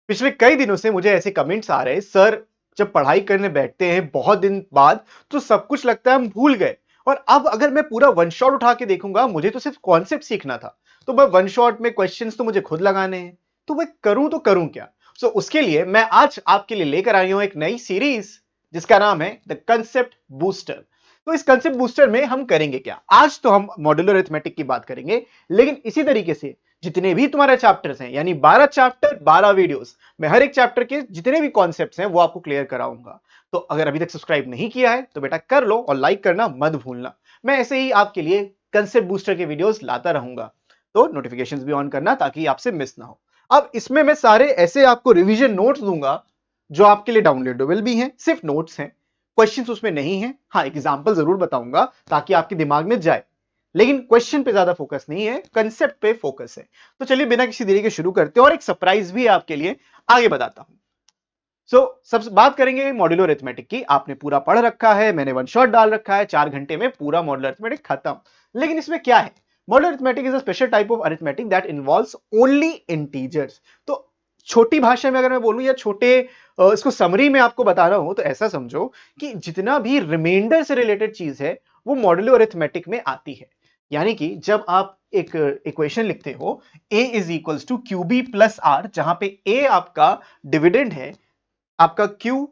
पिछले कई दिनों से मुझे ऐसे कमेंट्स आ रहे हैं, सर जब पढ़ाई करने बैठते हैं बहुत दिन बाद तो सब कुछ लगता है हम भूल गए, और अब अगर मैं पूरा वन शॉट उठा के देखूंगा, मुझे तो सिर्फ कॉन्सेप्ट सीखना था, तो मैं वन शॉट में क्वेश्चंस तो मुझे खुद लगाने हैं, तो मैं करूं तो करूं क्या। उसके लिए मैं आज आपके लिए लेकर आई हूं एक नई सीरीज जिसका नाम है द कंसेप्ट बूस्टर। तो इस कंसेप्ट बूस्टर में हम करेंगे क्या, आज तो हम मॉड्यूलर अरिथमेटिक की बात करेंगे, लेकिन इसी तरीके से जितने भी तुम्हारे चैप्टर्स हैं, यानी 12 चैप्टर 12 वीडियोस, मैं हर एक चैप्टर के जितने भी कॉन्सेप्ट्स हैं वो आपको क्लियर कराऊंगा। तो अगर अभी तक सब्सक्राइब नहीं किया है तो बेटा कर लो, और लाइक करना मत भूलना। मैं ऐसे ही आपके लिए कंसेप्ट बूस्टर के वीडियोस लाता रहूंगा, तो नोटिफिकेशंस भी ऑन करना ताकि आपसे मिस ना हो। अब इसमें मैं सारे ऐसे आपको रिवीजन नोट्स दूंगा जो आपके लिए डाउनलोडेबल भी हैं, सिर्फ नोट्स हैं, क्वेश्चंस उसमें नहीं है। हाँ, एग्जांपल जरूर बताऊंगा ताकि आपके दिमाग में जाए, लेकिन क्वेश्चन पे ज्यादा फोकस नहीं है, कंसेप्ट पे फोकस है। तो चलिए बिना किसी देरी के शुरू करते हैं, और एक सरप्राइज भी आपके लिए आगे बताता हूं। सब बात करेंगे मॉड्यूलर अरिथमेटिक की। आपने पूरा पढ़ रखा है, मैंने वन शॉट डाल रखा है, 4 घंटे में पूरा मॉड्यूलर अरिथमेटिक खत्म। लेकिन इसमें क्या है, modular arithmetic is a special type of arithmetic that involves only integers. तो छोटी भाषा में अगर मैं बोलूं, या छोटे इसको समरी में आपको बता रहा हूं, तो ऐसा समझो कि जितना भी रिमाइंडर से रिलेटेड चीज है वो मॉड्यूलर अरिथमेटिक में आती है। यानी कि जब आप एक इक्वेशन लिखते हो, a is equals to q b plus r, जहां पे a आपका डिविडेंड है, आपका क्यू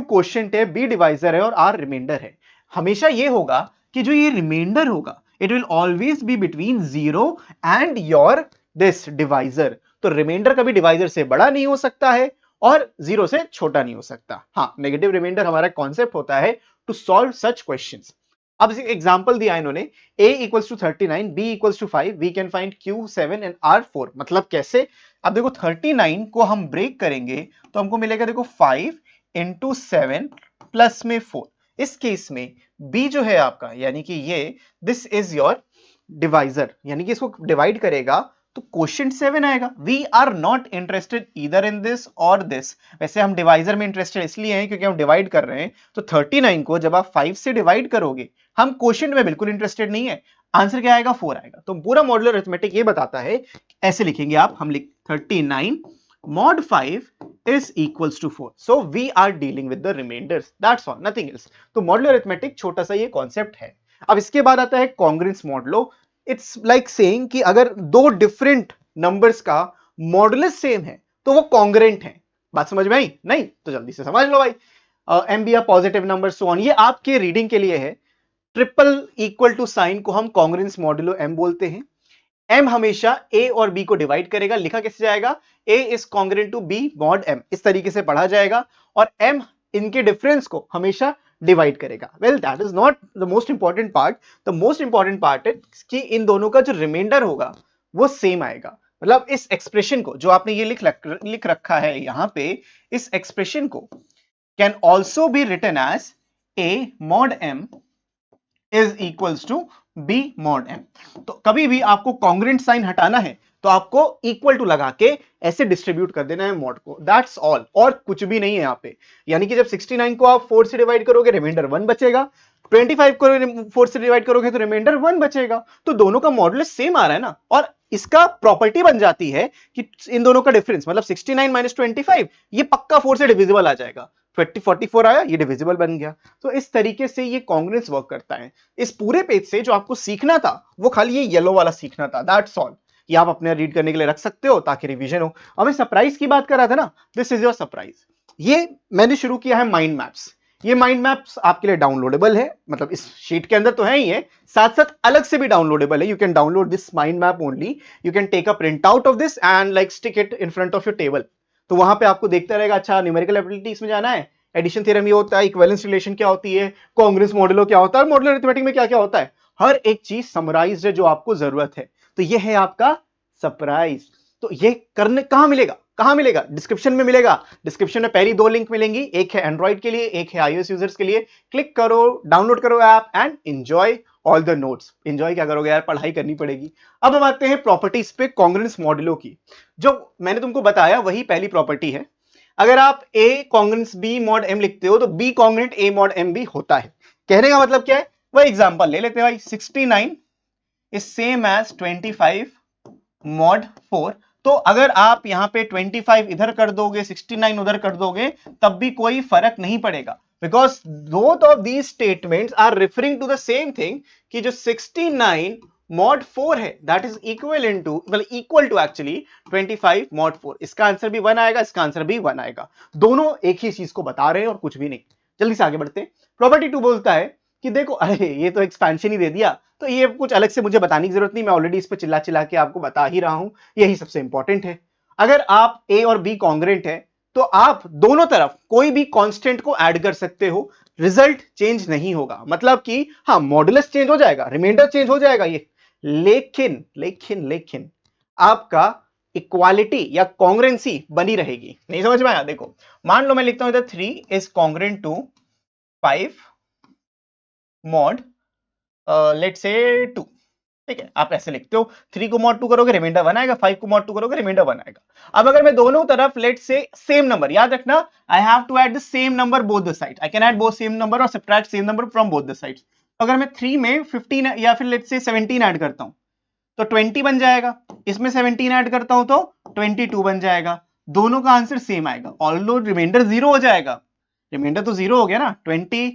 क्वोशिएंट है, बी डिवाइजर है, और आर रिमाइंडर है, हमेशा ये होगा कि जो ये रिमाइंडर होगा it will always be between 0 and your this divisor. तो रिमाइंडर कभी डिवाइजर से बड़ा नहीं हो सकता है और 0 से छोटा नहीं हो सकता। हाँ, नेगेटिव रिमाइंडर हमारा कॉन्सेप्ट होता है टू सॉल्व सच क्वेश्चंस। अब एग्जांपल दिया इन्होंने, a equals to 39, b equals to 5, we can find q 7 and r 4। मतलब कैसे, अब देखो 39 को हम ब्रेक करेंगे तो हमको मिलेगा, देखो 5 इंटू 7 प्लस में 4। इस केस में b जो है आपका, यानी कि ये दिस इज योर डिवाइजर, यानी कि इसको डिवाइड करेगा तो क्वोशिएंट 7 आएगा। We are not interested either in this और दिस। वैसे हम डिवाइजर में इंटरेस्टेड इसलिए हैं क्योंकि हम डिवाइड कर रहे हैं, तो 39 को जब आप 5 से डिवाइड करोगे, हम क्वोशिएंट में बिल्कुल इंटरेस्टेड नहीं है। आंसर क्या आएगा, 4 आएगा। तो पूरा मॉड्यूलर अरिथमेटिक ये बताता है, ऐसे लिखेंगे आप, हम लिख 39 mod 5 is equals to 4, so we are dealing with the remainders, that's all, nothing else। तो मॉड्यूलर अरिथमेटिक छोटा सा ये कॉन्सेप्ट है। अब इसके बाद आता है congruence modulo. It's like saying कि अगर दो डिफरेंट नंबर्स का मॉडुलस सेम है तो वो कॉन्ग्रुएंट है। बात समझ में आई? नहीं तो जल्दी से समझ लो भाई। M be a positive number, so on, ये आपके रीडिंग के लिए है। ट्रिपल इक्वल टू साइन को हम कॉन्ग्रुएंस मॉडुलो एम बोलते हैं। एम हमेशा ए और बी को डिवाइड करेगा, लिखा कैसे जाएगा, a is congruent to b mod m, इस तरीके से पढ़ा जाएगा। और एम इनके डिफरेंस को हमेशा डिवाइड करेगा। Well, that is not the most important part. The most important part है कि इन दोनों का जो रिमाइंडर होगा वो सेम आएगा। मतलब इस एक्सप्रेशन को जो आपने ये लिख रखा है यहां पे, इस एक्सप्रेशन को can also be written as a mod m is equals to b mod m. तो कभी भी आपको कॉन्ग्रुएंट साइन हटाना है तो आपको इक्वल टू लगा के ऐसे डिस्ट्रीब्यूट कर देना है मॉड को, दैट्स ऑल, और कुछ भी नहीं है यहाँ पे। यानी कि जब 69 को आप 4 से डिवाइड करोगे, रिमाइंडर 1 बचेगा, 25 को 4 से डिवाइड करोगे तो रिमाइंडर 1 बचेगा। तो दोनों का मॉडुलस सेम आ रहा है ना, और इसका प्रॉपर्टी बन जाती है कि इन दोनों का डिफरेंस मतलब 69 माइनस 25, ये पक्का 4 से डिविजिबल आ जाएगा। 44 आया, ये डिविजिबल बन गया। तो इस तरीके से ये कॉन्ग्रुएंस वर्क करता है। इस पूरे पेज से जो आपको सीखना था वो खाली ये येलो वाला सीखना था, दैट्स ऑल। ये आप अपने रीड करने के लिए रख सकते हो ताकि रिवीजन हो। अब मैं सरप्राइज की बात कर रहा था ना, दिस इज योर सरप्राइज। ये मैंने शुरू किया है माइंड मैप्स। ये माइंड मैप्स आपके लिए डाउनलोडेबल है, मतलब इस शीट के अंदर तो है ही है, साथ साथ अलग से भी डाउनलोडेबल है। You can download this mind map only, you can take a print out of this and like stick it in front of your table. तो वहां पे आपको देखता रहेगा, अच्छा न्यूमेरिकल एबिलिटीज में जाना है, एडिशन थ्योरम ये होता है, इक्विवेलेंस रिलेशन क्या होती है, कॉन्ग्रुएंस मॉडुलो क्या होता है, और मॉडुलर अरिथमेटिक में क्या क्या होता है, हर एक चीज समराइज्ड है जो आपको जरूरत है। तो ये है आपका सरप्राइज। तो ये करने कहां मिलेगा, कहां मिलेगा, डिस्क्रिप्शन में मिलेगा। डिस्क्रिप्शन में पहली 2 लिंक मिलेंगी, एक है एंड्रॉइड के लिए, एक है आईओएस यूजर्स के लिए। क्लिक करो, डाउनलोड करो app and enjoy all the notes. Enjoy क्या करोगे यार, पढ़ाई करनी पड़ेगी। अब हम आते हैं प्रॉपर्टीज पे कॉन्ग्रुएंस मॉडुलो की। जो मैंने तुमको बताया वही पहली प्रॉपर्टी है। अगर आप a congruence b mod m लिखते हो तो b congruent a mod m भी होता है। कहने का मतलब क्या है, वह एग्जांपल ले लेते हैं भाई, 69 इज सेम एज 25 मॉड 4। तो अगर आप यहां पे 25 इधर कर दोगे, 69 उधर कर दोगे, तब भी कोई फर्क नहीं पड़ेगा, because both of these statements are referring to the same thing कि जो 69 mod 4 है that is equal to actually 25 mod 4। इसका आंसर भी 1 आएगा, इसका आंसर भी 1 आएगा, दोनों एक ही चीज को बता रहे हैं और कुछ भी नहीं। जल्दी से आगे बढ़ते हैं। प्रॉपर्टी 2 बोलता है कि देखो, अरे ये तो एक्सपेंशन ही दे दिया, तो ये कुछ अलग से मुझे बताने की जरूरत नहीं, मैं ऑलरेडी इस पर चिल्ला चिल्ला के आपको बता ही रहा हूं, यही सबसे इंपॉर्टेंट है। अगर आप ए और बी कॉन्ग्रेंट है तो आप दोनों तरफ कोई भी कांस्टेंट को ऐड कर सकते हो, रिजल्ट चेंज नहीं होगा, मतलब कि हाँ मॉडुलस चेंज हो जाएगा, रिमाइंडर चेंज हो जाएगा ये, लेकिन लेकिन लेकिन आपका इक्वालिटी या कॉन्ग्रेंसी बनी रहेगी। नहीं समझ में आया? देखो मान लो मैं लिखता हूं इधर 3 is congruent to 5 mod let's say 2, ठीक है, आप ऐसे लिखते हो, 3 को mod 2 करोगे रिमाइंडर 1 आएगा, 5 को mod 2 करोगे रिमाइंडर 1 आएगा। अब अगर मैं दोनों तरफ लेट्स से सेम नंबर, याद रखना I have to add the same number both the side, I can add both same number और subtract same number from both the sides. तो अगर मैं 3 में 15 या फिर लेट्स से 17 ऐड करता हूं तो 20 बन जाएगा, इसमें 17 ऐड करता हूं तो 22 बन जाएगा, दोनों का आंसर सेम आएगा, ऑल्दो रिमाइंडर 0 हो जाएगा, रिमाइंडर तो 0 हो गया ना, 20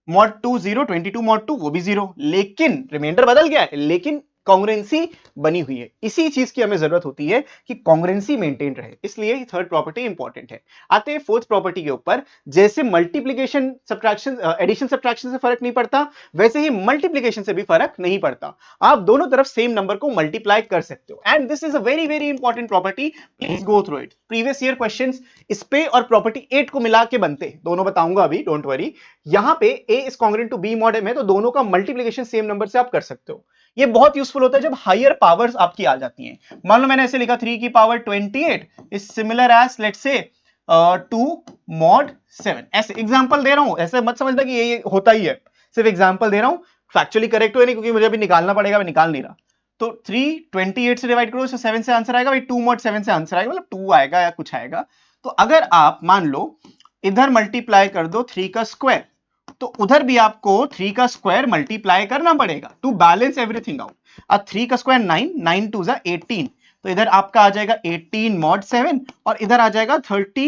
mod 2 0, 22 mod 2 वो भी 0, लेकिन रिमाइंडर बदल गया है, लेकिन कांग्रुएंसी बनी हुई है। इसी चीज की हमें जरूरत होती है कि कांग्रुएंसी मेंटेन रहे, इसलिए थर्ड प्रॉपर्टी इंपॉर्टेंट है। आते हैं फोर्थ प्रॉपर्टी के ऊपर। जैसे मल्टीप्लिकेशन सब्ट्रैक्शन एडिशन सब्ट्रैक्शन से फर्क नहीं पड़ता, वैसे ही मल्टीप्लिकेशन से भी फर्क नहीं पड़ता, आप दोनों तरफ सेम नंबर को मल्टीप्लाई कर सकते हो, and this is a very very important property, please go through it. Previous year questions इस पे और प्रॉपर्टी 8 को मिला के बनते हैं, दोनों बताऊंगा अभी, डोंट वरी। यहां पे a is congruent to b mod m है, तो दोनों का मल्टीप्लिकेशन सेम नंबर से आप कर सकते हो। ये बहुत यूजफुल होता है जब हायर पावर्स आपकी आ जाती हैं। मान लो मैंने ऐसे लिखा 3 की power 28 is similar as let's say 2 mod 7, ऐसे एग्जांपल दे रहा हूं, ऐसे मत समझना कि ये होता ही है, सिर्फ एग्जांपल दे रहा हूं, फैक्चुअली करेक्ट हो नहीं क्योंकि मुझे अभी निकालना पड़ेगा, मैं निकाल नहीं रहा। तो 3 28 से डिवाइड करो, 7 से आंसर आएगा भाई, 2 mod 7 से आंसर आएगा, मतलब 2 आएगा या कुछ आएगा। तो अगर आप मान लो इधर मल्टीप्लाई कर दो 3 का स्क्वायर, तो उधर भी आपको 3 का स्क्वायर मल्टीप्लाई करना पड़ेगा टू बैलेंस एवरीथिंग आउट। अब 3 का स्क्वायर 9, 9 2 जा 18, तो इधर आपका आ जाएगा 18 mod 7 और इधर आ जाएगा 30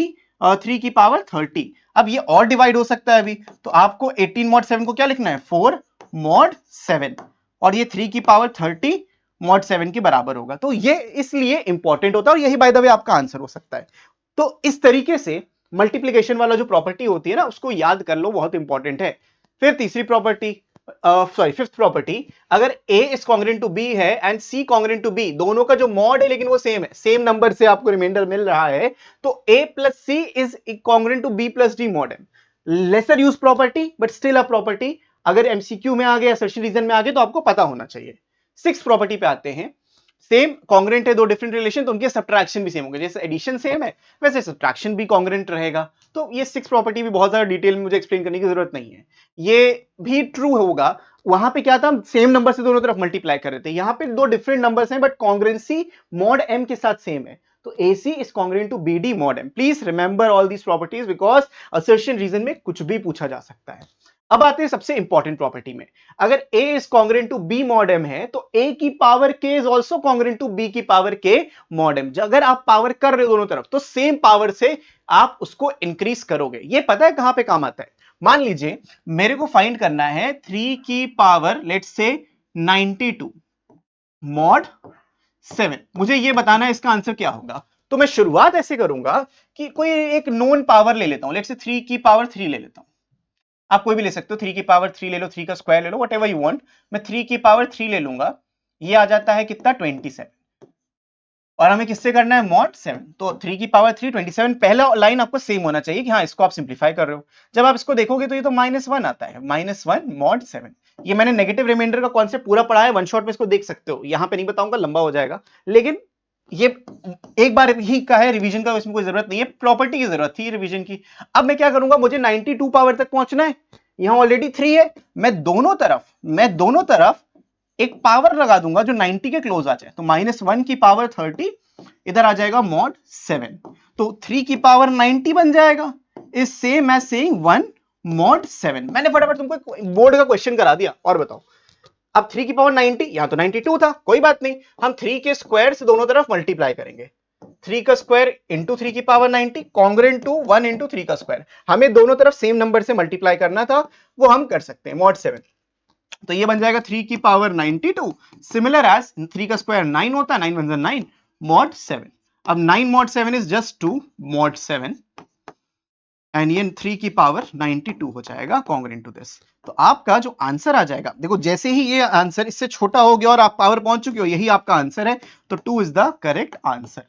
3 की पावर 30। अब ये और डिवाइड हो सकता है अभी, तो आपको 18 mod 7 को क्या लिखना है 4 mod 7 और ये 3 की पावर 30 mod 7 के बराबर होगा। तो ये इसलिए इंपॉर्टेंट होता है और यही बाय द वे आपका आंसर हो सकता है। तो इस तरीके से मल्टीप्लिकेशन वाला जो प्रॉपर्टी होती है ना उसको याद कर लो, बहुत इंपॉर्टेंट है। फिर तीसरी प्रॉपर्टी, सॉरी फिफ्थ प्रॉपर्टी, अगर a is congruent to b है and c congruent to b, दोनों का जो मॉड है लेकिन वो सेम है, सेम नंबर से आपको रिमाइंडर मिल रहा है, तो a plus c is congruent to b plus d mod m। Lesser use property but still a property, अगर एमसीक्यू में आ गया, असर्शन रीजन में आ गया तो आपको पता होना चाहिए। सिक्स प्रॉपर्टी पे आते हैं। सेम कांग्रुएंट है, दो डिफरेंट रिलेशन, तो उनके सब्ट्रैक्शन भी सेम होंगे, जैसे एडिशन सेम है वैसे सब्ट्रैक्शन भी कांग्रुएंट रहेगा। तो ये सिक्स प्रॉपर्टी भी बहुत ज्यादा डिटेल में मुझे एक्सप्लेन करने की जरूरत नहीं है, ये भी ट्रू होगा। वहां पे क्या था, हम सेम नंबर से दोनों तरफ मल्टीप्लाई कर रहे थे, यहां पे दो डिफरेंट नंबर्स हैं बट कांग्रुएंसी mod m के साथ सेम है, तो AC is congruent to BD mod m। Please remember all these properties because assertion reason में कुछ भी पूछा जा सकता है। अब आते हैं सबसे इंपॉर्टेंट प्रॉपर्टी में। अगर a is congruent to b mod m है तो a की power k is also congruent to b की पावर k mod m। अगर आप पावर कर रहे हो दोनों तरफ तो सेम पावर से आप उसको इंक्रीज करोगे। ये पता है कहां पे काम आता है? मान लीजिए मेरे को फाइंड करना है 3 की पावर लेट्स से 92 mod 7, मुझे ये बताना है इसका आंसर क्या होगा। तो मैं शुरुआत ऐसे करूंगा कि कोई एक नोन पावर ले लेता हूं, लेट्स से 3 की पावर 3 ले लेता हूं, आप कोई भी ले सकते हो, 3 की पावर 3 ले लो, 3 का स्क्वायर ले लो, व्हाटएवर यू वांट। मैं 3 की पावर 3 ले लूंगा, ये आ जाता है कितना 27, और हमें किससे करना है mod 7, तो 3 की पावर 3 27, पहला लाइन आपको सेम होना चाहिए कि हाँ इसको आप सिंप्लीफाई कर रहे हो। जब आप इसको देखोगे तो ये तो -1 आता है, -1 mod 7। ये मैंने नेगेटिव रिमाइंडर का कॉन्सेप्ट पूरा पढ़ा है, वन शॉट में इसको देख सकते हो, यहां पे नहीं बताऊंगा लंबा हो जाएगा, लेकिन ये एक बार ही का है, रिवीजन का इसमें कोई जरूरत नहीं है, प्रॉपर्टी की जरूरत थी रिवीजन की। अब मैं क्या करूंगा, मुझे 92 पावर तक पहुंचना है, यहां ऑलरेडी 3 है, मैं दोनों तरफ एक पावर लगा दूंगा जो 90 के क्लोज आ जाए, तो -1 की पावर 30 इधर आ जाएगा mod 7, तो 3 की पावर 90 बन जाएगा, is same as saying 1 mod 7। मैंने फटाफट तुमको बोर्ड का क्वेश्चन करा दिया। और बताओ, अब 3 की पावर 90, यहां तो 92 था, कोई बात नहीं, हम 3 के स्क्वायर से दोनों तरफ मल्टीप्लाई करेंगे, 3 का स्क्वायर इंटू 3 की पावर 90 कॉन्ग्रुएंट टू 1 इंटू 3 का स्क्वायर। हमें दोनों तरफ सेम नंबर से मल्टीप्लाई करना था, वो हम कर सकते हैं मॉड 7। तो ये बन जाएगा 3 की पावर 92 सिमिलर एज 3 का स्क्वायर 9 होता है, 9 वन 9 मॉड 7। अब 9 mod 7 is just 2 mod 7 and ये 3 की पावर 92 हो जाएगा कॉन्ग्रुएंट टू दिस। तो आपका जो आंसर आ जाएगा, देखो जैसे ही ये आंसर इससे छोटा हो गया और आप पावर पहुंच चुके हो, यही आपका आंसर है, तो 2 इज द करेक्ट आंसर।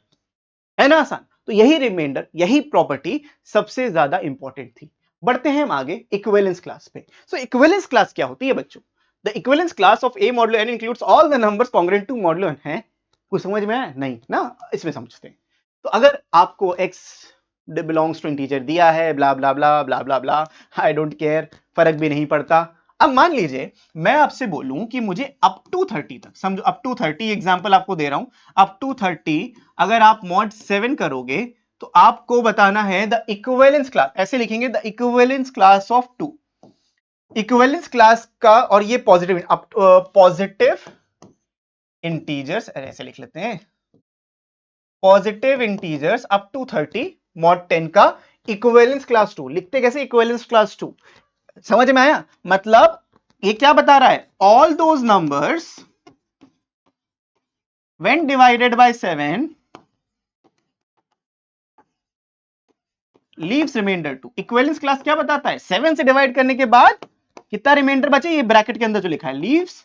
है ना आसान? तो यही रिमाइंडर, यही प्रॉपर्टी सबसे ज्यादा इंपॉर्टेंट थी। बढ़ते हैं हम आगे इक्विवेलेंस क्लास पे। सो इक्विवेलेंस क्लास क्या होती है बच्चों? The equivalence class of a modulo n includes all the numbers congruent to modulo n है। कुछ समझ में आया? नहीं ना, इसमें समझते हैं। तो अगर आपको x बिलोंग्स टू इंटीजर दिया है, ब्ला ब्ला ब्ला ब्ला ब्ला ब्ला, आई डोंट केयर, फर्क भी नहीं पड़ता। अब मान लीजिए मैं आपसे बोलूं कि मुझे अप टू 30 तक, समझो अप टू 30 एग्जांपल आपको दे रहा हूं, अप टू 30 अगर आप मॉड 7 करोगे तो आपको बताना है द इक्विवेलेंस क्लास, ऐसे लिखेंगे the equivalence class of 2। Equivalence class का, और ये पॉजिटिव पॉजिटिव इंटीजर्स, ऐसे लिख लेते हैं, positive integers up to 30 mod 10 का इक्विवेलेंस क्लास 2। लिखते कैसे? Equivalence class 2। समझ में आया? मतलब ये क्या बता रहा है? All those numbers when divided by 7 leaves reminder 2। Equivalence class क्या बताता है? 7 से डिवाइड करने के बाद कितना रिमाइंडर बचे, ये ब्रैकेट के अंदर जो लिखा है, लीव्स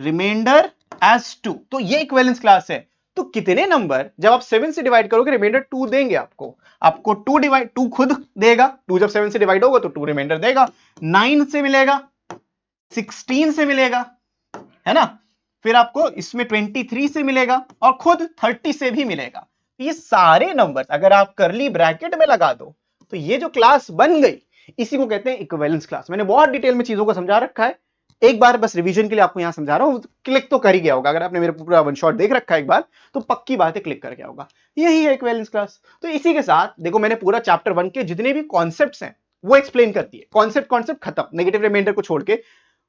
रिमाइंडर एज 2। तो ये इक्विवेलेंस क्लास है। तो कितने नंबर जब आप 7 से डिवाइड करोगे रिमाइंडर 2 देंगे आपको 2 खुद देगा, 2 जब 7 से डिवाइड होगा तो 2 रिमाइंडर देगा, 9 से मिलेगा, 16 से मिलेगा, है ना, फिर आपको इसमें 23 से मिलेगा और खुद 30 से भी मिलेगा। ये सारे नंबर अगर आप करली ब्रैकेट में लगा दो तो ये जो क्लास बन गई, इसी को कहते हैं इक्विवेलेंस क्लास। मैंने बहुत डिटेल में चीजों को समझा रखा है, एक बार बस रिवीजन के लिए आपको यहां समझा रहा हूं, क्लिक तो कर ही गया होगा। अगर आपने मेरा पूरा वन शॉट देख रखा है एक बार तो पक्की बात है क्लिक कर गया होगा। यही है इक्विवेलेंस क्लास। तो इसी के साथ देखो मैंने पूरा चैप्टर 1 के जितने भी कॉन्सेप्ट्स हैं वो एक्सप्लेन करती है। कॉन्सेप्ट खत्म, नेगेटिव रिमाइंडर को छोड़ के,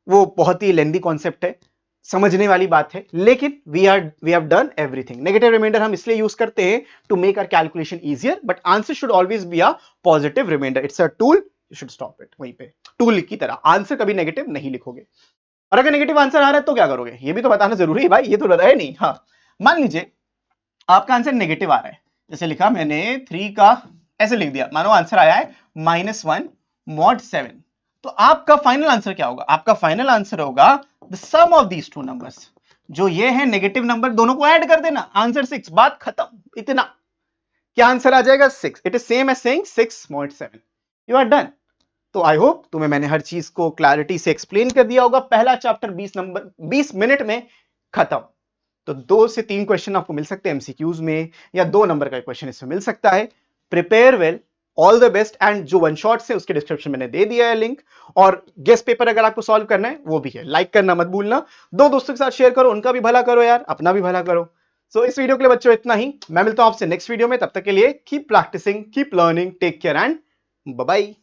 वो बहुत ही लेंथी कॉन्सेप्ट है, समझने वाली बात है, लेकिन we have done everything. Negative reminder हम इसलिए यूज करते हैं to make our calculation easier, but answer should always be a positive reminder. It's a tool, you should stop it वहीं पे, टूल की तरह। आंसर कभी नेगेटिव नहीं लिखोगे। और अगर नेगेटिव आंसर आ रहा है तो क्या करोगे, ये भी तो बताना जरूरी है भाई, ये तो बताया नहीं। हाँ, मान लीजिए आपका आंसर नेगेटिव आ रहा है, जैसे लिखा मैंने 3 का, ऐसे लिख दिया, मानो आंसर आया है -1 मॉड 7। तो आपका फाइनल आंसर क्या होगा? आपका फाइनल आंसर होगा the sum of these two numbers. जो ये है नेगेटिव नंबर, दोनों को ऐड कर देना, आंसर 6, बात खत्म। इतना क्या आंसर आ जाएगा? 6। It is same as saying 6 mod 7। You are done. तो आई होप तुम्हें मैंने हर चीज को क्लैरिटी से एक्सप्लेन कर दिया होगा। पहला चैप्टर 20 मिनट में खत्म। तो 2 से 3 क्वेश्चन आपको मिल सकते हैं एमसीक्यूज में, या 2 नंबर का क्वेश्चन इसमें मिल सकता है। Prepare well, all the best. And जो वन शॉट्स है उसके डिस्क्रिप्शन मैंने दे दिया है लिंक, और गेस्ट पेपर अगर आपको सॉल्व करना है वो भी है। लाइक करना मत भूलना, 2 दोस्तों के साथ शेयर करो, उनका भी भला करो यार, अपना भी भला करो। सो इस वीडियो के लिए बच्चों इतना ही। मैं मिलता हूं आपसे नेक्स्ट वीडियो में, तब तक के लिए keep practicing, keep learning, take care and bye bye.